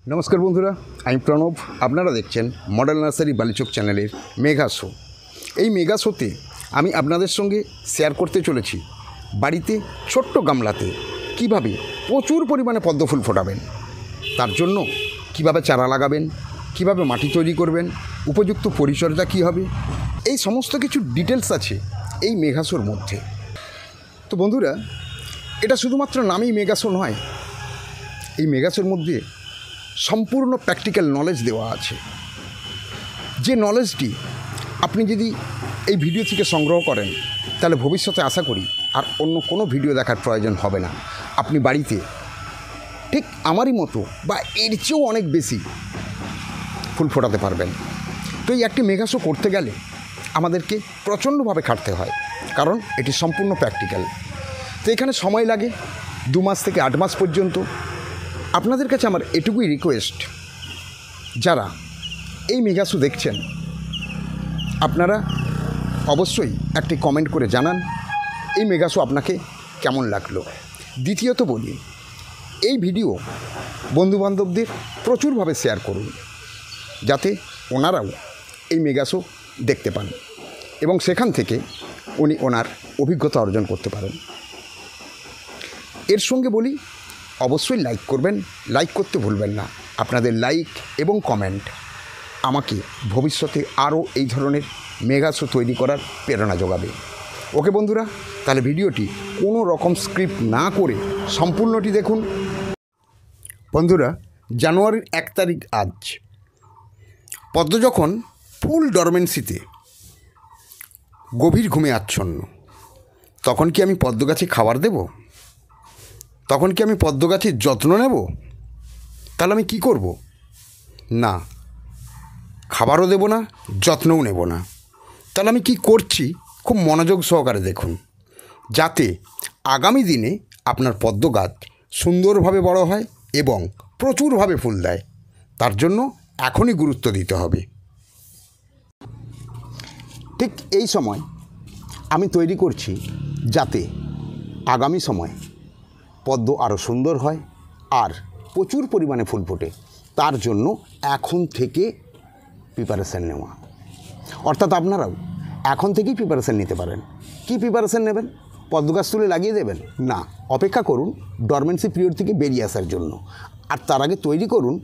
নমস্কার বন্ধুরা, আমি প্রণব। আপনারা দেখছেন মডেল নার্সারি বালিচক চ্যানেলের মেগা শো। এই মেগা শোতে আমি আপনাদের সঙ্গে শেয়ার করতে চলেছি বাড়িতে ছোট্ট গামলাতে কিভাবে প্রচুর পরিমাণে পদ্ম ফুল ফোটাবেন, তার জন্য কিভাবে চারা লাগাবেন, কিভাবে মাটি তৈরি করবেন, উপযুক্ত পরিচর্যা কী হবে, এই সমস্ত কিছু ডিটেলস আছে এই মেগা শোর মধ্যে। তো বন্ধুরা, এটা শুধুমাত্র নামেই মেগা শো নয়, এই মেগা শোর মধ্যে সম্পূর্ণ প্র্যাকটিক্যাল নলেজ দেওয়া আছে। যে নলেজটি আপনি যদি এই ভিডিও থেকে সংগ্রহ করেন, তাহলে ভবিষ্যতে আশা করি আর অন্য কোনো ভিডিও দেখার প্রয়োজন হবে না। আপনি বাড়িতে ঠিক আমারই মতো বা এর চেয়েও অনেক বেশি ফুল ফোটাতে পারবেন। তো এই একটি মেগা শো করতে গেলে আমাদেরকে প্রচণ্ডভাবে খাটতে হয়, কারণ এটি সম্পূর্ণ প্র্যাকটিক্যাল। তো এখানে সময় লাগে 2 মাস থেকে 8 মাস পর্যন্ত। আপনাদের কাছে আমার এটুকুই রিকোয়েস্ট, যারা এই মেগা শো দেখছেন আপনারা অবশ্যই একটি কমেন্ট করে জানান এই মেগা শো আপনাকে কেমন লাগলো। দ্বিতীয়ত বলি, এই ভিডিও বন্ধুবান্ধবদের প্রচুরভাবে শেয়ার করুন, যাতে ওনারাও এই মেগা শো দেখতে পান এবং সেখান থেকে উনি ওনার অভিজ্ঞতা অর্জন করতে পারেন। এর সঙ্গে বলি, অবশ্যই লাইক করবেন, লাইক করতে ভুলবেন না। আপনাদের লাইক এবং কমেন্ট আমাকে ভবিষ্যতে আরও এই ধরনের মেগা শো তৈরি করার প্রেরণা যোগাবে। ওকে বন্ধুরা, তাহলে ভিডিওটি কোনো রকম স্ক্রিপ্ট না করে সম্পূর্ণটি দেখুন। বন্ধুরা, জানুয়ারির 1 তারিখ আজ। পদ্ম যখন ফুল ডরমেন্সিতে গভীর ঘুমে আচ্ছন্ন, তখন কি আমি পদ্ম গাছে খাবার দেব? তখন কি আমি পদ্ম গাছের যত্ন নেব? তাহলে আমি কি করব? না, খাবারও দেব না, যত্নও নেব না। তাহলে আমি কি করছি খুব মনোযোগ সহকারে দেখুন, যাতে আগামী দিনে আপনার পদ্ম গাছ সুন্দরভাবে বড় হয় এবং প্রচুরভাবে ফুল দেয়। তার জন্য এখনই গুরুত্ব দিতে হবে। ঠিক এই সময় আমি তৈরি করছি যাতে আগামী সময় পদ্ম আরও সুন্দর হয় আর প্রচুর পরিমাণে ফুল ফোটে। তার জন্য এখন থেকে প্রিপারেশান নেওয়া, অর্থাৎ আপনারাও এখন থেকেই প্রিপারেশান নিতে পারেন। কি প্রিপারেশান নেবেন? পদ্ম গাছ তুলে লাগিয়ে দেবেন না, অপেক্ষা করুন ডরমেন্সি পিরিয়ড থেকে বেরিয়ে আসার জন্য। আর তার আগে তৈরি করুন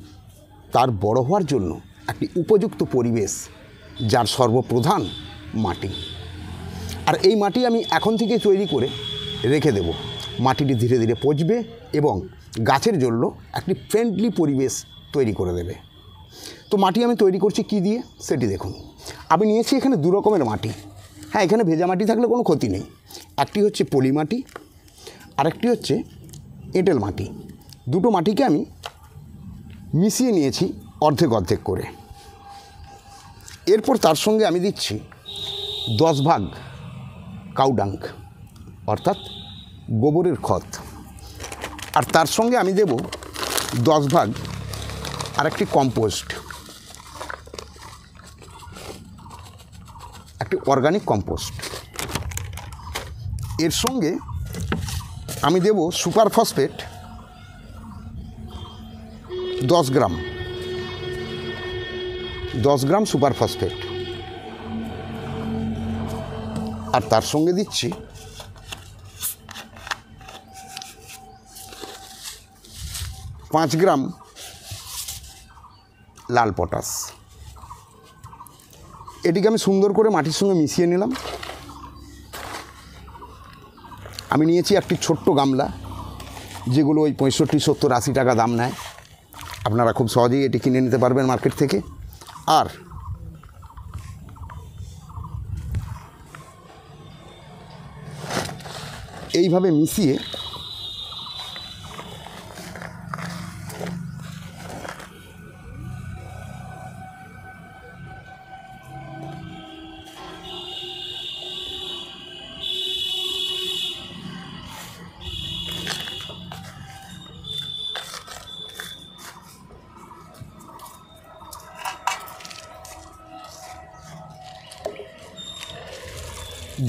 তার বড় হওয়ার জন্য একটি উপযুক্ত পরিবেশ, যার সর্বপ্রধান মাটি। আর এই মাটি আমি এখন থেকে তৈরি করে রেখে দেব। মাটিটি ধীরে ধীরে পচবে এবং গাছের জন্য একটি ফ্রেন্ডলি পরিবেশ তৈরি করে দেবে। তো মাটি আমি তৈরি করছি কি দিয়ে সেটি দেখুন। আমি নিয়েছি এখানে 2 রকমের মাটি। হ্যাঁ, এখানে ভেজা মাটি থাকলে কোনো ক্ষতি নেই। একটি হচ্ছে পলি মাটি, আরেকটি হচ্ছে এঁটেল মাটি। দুটো মাটিকে আমি মিশিয়ে নিয়েছি অর্ধেক অর্ধেক করে। এরপর তার সঙ্গে আমি দিচ্ছি 10 ভাগ কাউডাং, অর্থাৎ গোবরের খত। আর তার সঙ্গে আমি দেব 10 ভাগ আরেকটি কম্পোস্ট, একটি অর্গানিক কম্পোস্ট। এর সঙ্গে আমি দেব সুপার ফসফেট 10 গ্রাম, 10 গ্রাম সুপার ফসফেট। আর তার সঙ্গে দিচ্ছি 5 গ্রাম লাল পটাশ। এটিকে আমি সুন্দর করে মাটির সঙ্গে মিশিয়ে নিলাম। আমি নিয়েছি একটি ছোট্ট গামলা, যেগুলো ওই 65, 70, 80 টাকা দাম নেয়। আপনারা খুব সহজেই এটি কিনে নিতে পারবেন মার্কেট থেকে। আর এইভাবে মিশিয়ে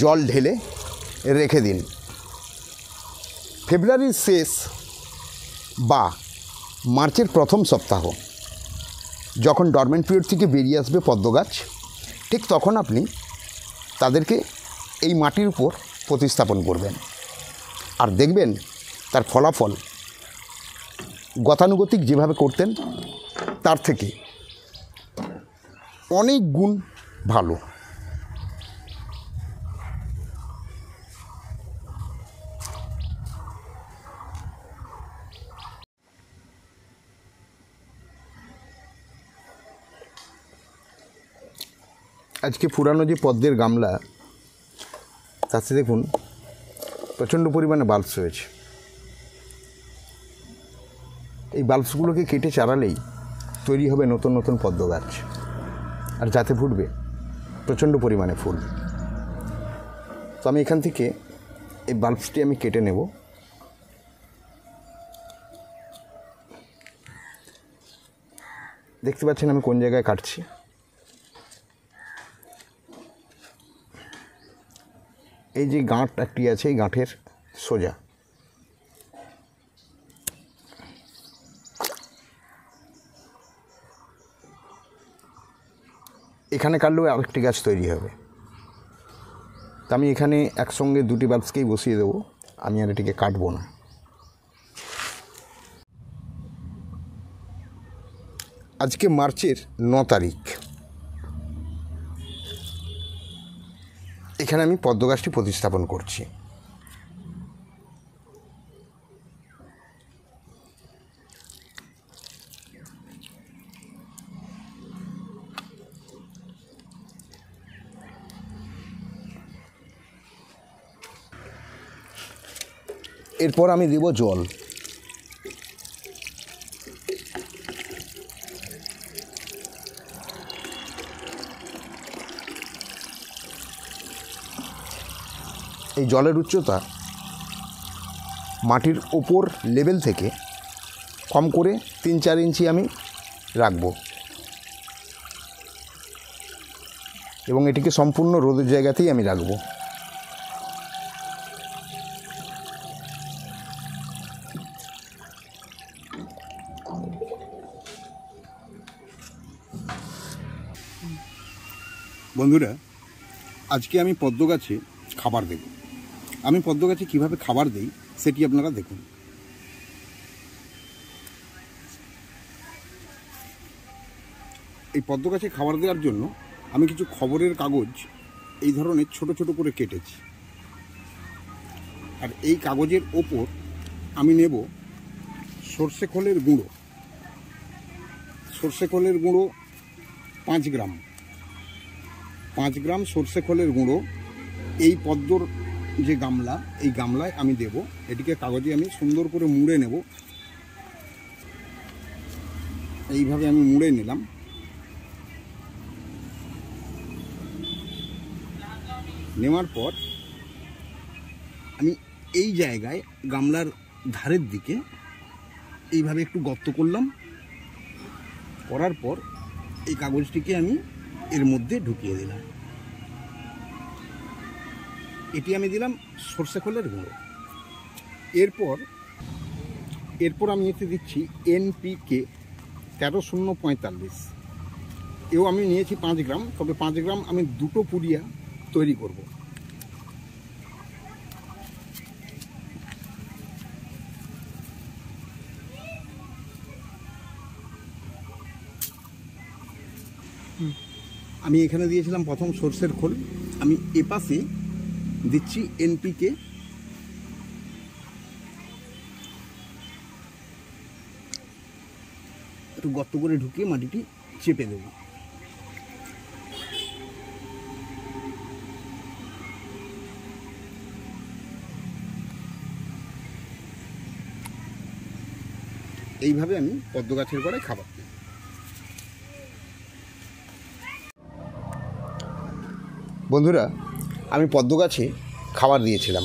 জল ঢেলে রেখে দিন। ফেব্রুয়ারির শেষ বা মার্চের প্রথম সপ্তাহ যখন ডরমেন্ট পিরিয়ড থেকে বেরিয়ে আসবে পদ্ম গাছ, ঠিক তখন আপনি তাদেরকে এই মাটির উপর প্রতিস্থাপন করবেন, আর দেখবেন তার ফলাফল গতানুগতিক যেভাবে করতেন তার থেকে অনেক গুণ ভালো। আজকে পুরানো যে পদ্মের গামলা, তাতে দেখুন প্রচণ্ড পরিমাণে বাল্বস হয়েছে। এই বাল্বসগুলোকে কেটে চারালেই তৈরি হবে নতুন নতুন পদ্ম গাছ, আর যাতে ফুটবে প্রচণ্ড পরিমাণে ফুল। তো আমি এখান থেকে এই বাল্বসটি আমি কেটে নেব। দেখতে পাচ্ছেন আমি কোন জায়গায় কাটছি। এই যে গাঁট একটি আছে, এই গাঁটের সোজা। এখানে কাটলেও আরেকটি গাছ তৈরি হবে। তা আমি এখানে একসঙ্গে দুটি বাল্বসকেই বসিয়ে দেবো, আমি আর এটিকে কাটবো না। আজকে মার্চের 9 তারিখ। এখানে আমি পদ্ম গাছটি প্রতিস্থাপন করছি। এরপর আমি দেব জল। এই জলের উচ্চতা মাটির ওপর লেভেল থেকে কম করে 3-4 ইঞ্চি আমি রাখব, এবং এটিকে সম্পূর্ণ রোদের জায়গাতেই আমি রাখব। বন্ধুরা, আজকে আমি পদ্ম গাছে খাবার দেব। আমি পদ্ম গাছে কীভাবে খাবার দেই সেটি আপনারা দেখুন। এই পদ্ম গাছে খাবার দেওয়ার জন্য আমি কিছু খবরের কাগজ এই ধরনের ছোট ছোট করে কেটেছি, আর এই কাগজের ওপর আমি নেব সর্ষে খোলের গুঁড়ো। সর্ষে খোলের গুঁড়ো 5 গ্রাম। 5 গ্রাম সর্ষে খোলের গুঁড়ো এই পদ্মর যে গামলা, এই গামলায় আমি দেব। এটিকে কাগজে আমি সুন্দর করে মুড়ে নেব। এইভাবে আমি মুড়ে নিলাম। নেওয়ার পর আমি এই জায়গায় গামলার ধারের দিকে এইভাবে একটু গর্ত করলাম। করার পর এই কাগজটিকে আমি এর মধ্যে ঢুকিয়ে দিলাম। এটি আমি দিলাম সর্ষে খোলের গুঁড়ো। এরপর আমি এতে দিচ্ছি NPK 13-0-45। এও আমি নিয়েছি 5 গ্রাম, তবে 5 গ্রাম আমি 2টো পুড়িয়া তৈরি করব। আমি এখানে দিয়েছিলাম প্রথম সর্ষের খোল, আমি এপাশে দিচ্ছি NPK। একটু গর্ত করে ঢুকিয়ে মাটিটি চেপে দেব। এইভাবে আমি পদ্ম গাছের গোড়ায় খাবার দিই। বন্ধুরা, আমি পদ্ম গাছে খাবার দিয়েছিলাম।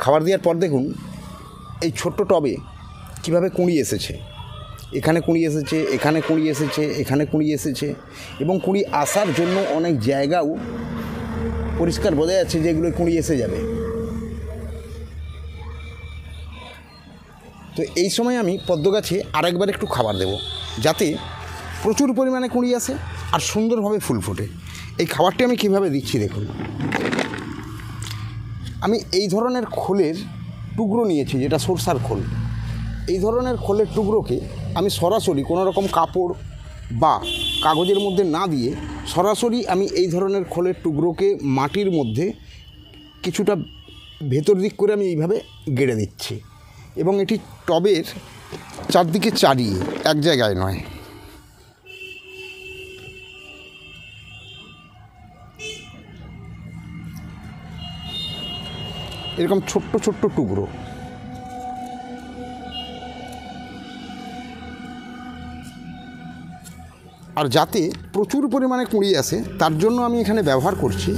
খাবার দেওয়ার পর দেখুন এই ছোট্ট টবে কীভাবে কুঁড়ি এসেছে। এখানে কুঁড়ি এসেছে, এখানে কুঁড়ি এসেছে, এখানে কুঁড়ি এসেছে, এবং কুঁড়ি আসার জন্য অনেক জায়গাও পরিষ্কার বোঝা যাচ্ছে যে এগুলো কুঁড়ি এসে যাবে। তো এই সময় আমি পদ্ম গাছে আরেকবার একটু খাবার দেব, যাতে প্রচুর পরিমাণে কুঁড়ি আসে আর সুন্দরভাবে ফুল ফোটে। এই খাবারটি আমি কিভাবে দিচ্ছি দেখুন। আমি এই ধরনের খোলের টুকরো নিয়েছি, যেটা সরষার খোল। এই ধরনের খোলের টুকরোকে আমি সরাসরি কোনো রকম কাপড় বা কাগজের মধ্যে না দিয়ে সরাসরি আমি এই ধরনের খোলের টুকরোকে মাটির মধ্যে কিছুটা ভেতর দিক করে আমি এইভাবে গেড়ে দিচ্ছি, এবং এটি টবের চারদিকে চারিয়ে, এক জায়গায় নয়। এরকম ছোট্ট ছোট্ট টুকরো। আর যাতে প্রচুর পরিমাণে কুঁড়ি আসে তার জন্য আমি এখানে ব্যবহার করছি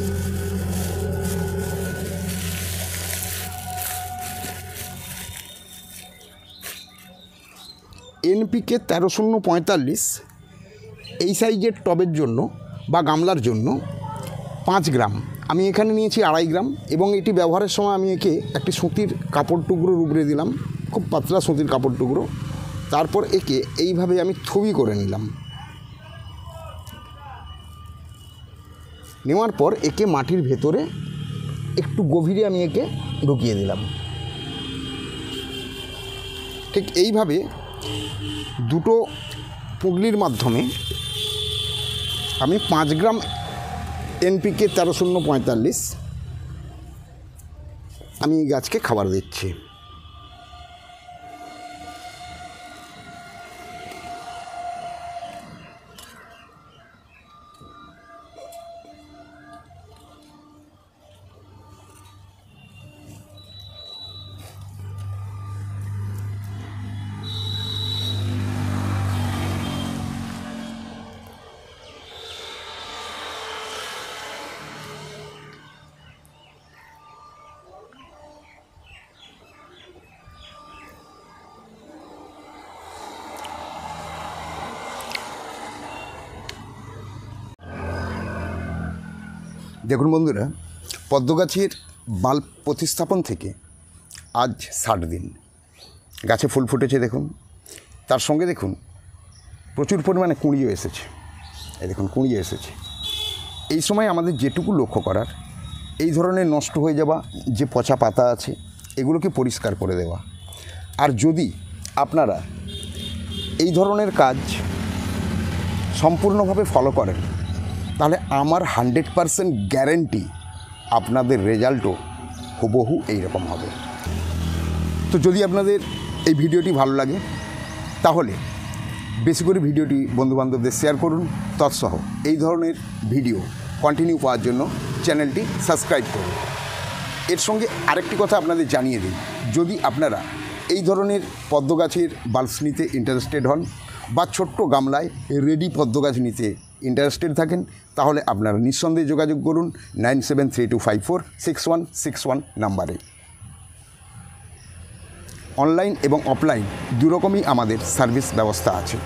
NPK 1345। এই সাইজের টবের জন্য বা গামলার জন্য 5 গ্রাম। আমি এখানে নিয়েছি 2.5 গ্রাম, এবং এটি ব্যবহারের সময় আমি একে একটি সুতির কাপড় টুকরোর উপরে দিলাম, খুব পাতলা সুতির কাপড় টুকরো। তারপর একে এইভাবে আমি থুবি করে নিলাম। নেওয়ার পর একে মাটির ভেতরে একটু গভীরে আমি একে ঢুকিয়ে দিলাম। ঠিক এইভাবে দুটো পুগলির মাধ্যমে আমি 5 গ্রাম NPK 1345 আমি এই গাছকে খাবার দিচ্ছি। দেখুন বন্ধুরা, পদ্ম গাছের বাল্ব প্রতিস্থাপন থেকে আজ 60 দিন। গাছে ফুল ফুটেছে দেখুন, তার সঙ্গে দেখুন প্রচুর পরিমাণে কুঁড়িও এসেছে। এই দেখুন কুঁড়িও এসেছে। এই সময় আমাদের যেটুকু লক্ষ্য করার, এই ধরনের নষ্ট হয়ে যাওয়া যে পচা পাতা আছে এগুলোকে পরিষ্কার করে দেওয়া। আর যদি আপনারা এই ধরনের কাজ সম্পূর্ণভাবে ফলো করেন, তাহলে আমার 100% গ্যারেন্টি আপনাদের রেজাল্টও হুবহু এইরকম হবে। তো যদি আপনাদের এই ভিডিওটি ভালো লাগে, তাহলে বেশি করে ভিডিওটি বন্ধুবান্ধবদের শেয়ার করুন। তৎসহ এই ধরনের ভিডিও কন্টিনিউ পাওয়ার জন্য চ্যানেলটি সাবস্ক্রাইব করুন। এর সঙ্গে আরেকটি কথা আপনাদের জানিয়ে দিই, যদি আপনারা এই ধরনের পদ্ম গাছের বাল্বস নিতে ইন্টারেস্টেড হন বা ছোট্ট গামলায় রেডি পদ্ম গাছ নিতে ইন্টারেস্টেড থাকেন, তাহলে আপনারা নিঃসন্দেহে যোগাযোগ করুন 9732546161 নাম্বারে। অনলাইন এবং অফলাইন দুরকমই আমাদের সার্ভিস ব্যবস্থা আছে।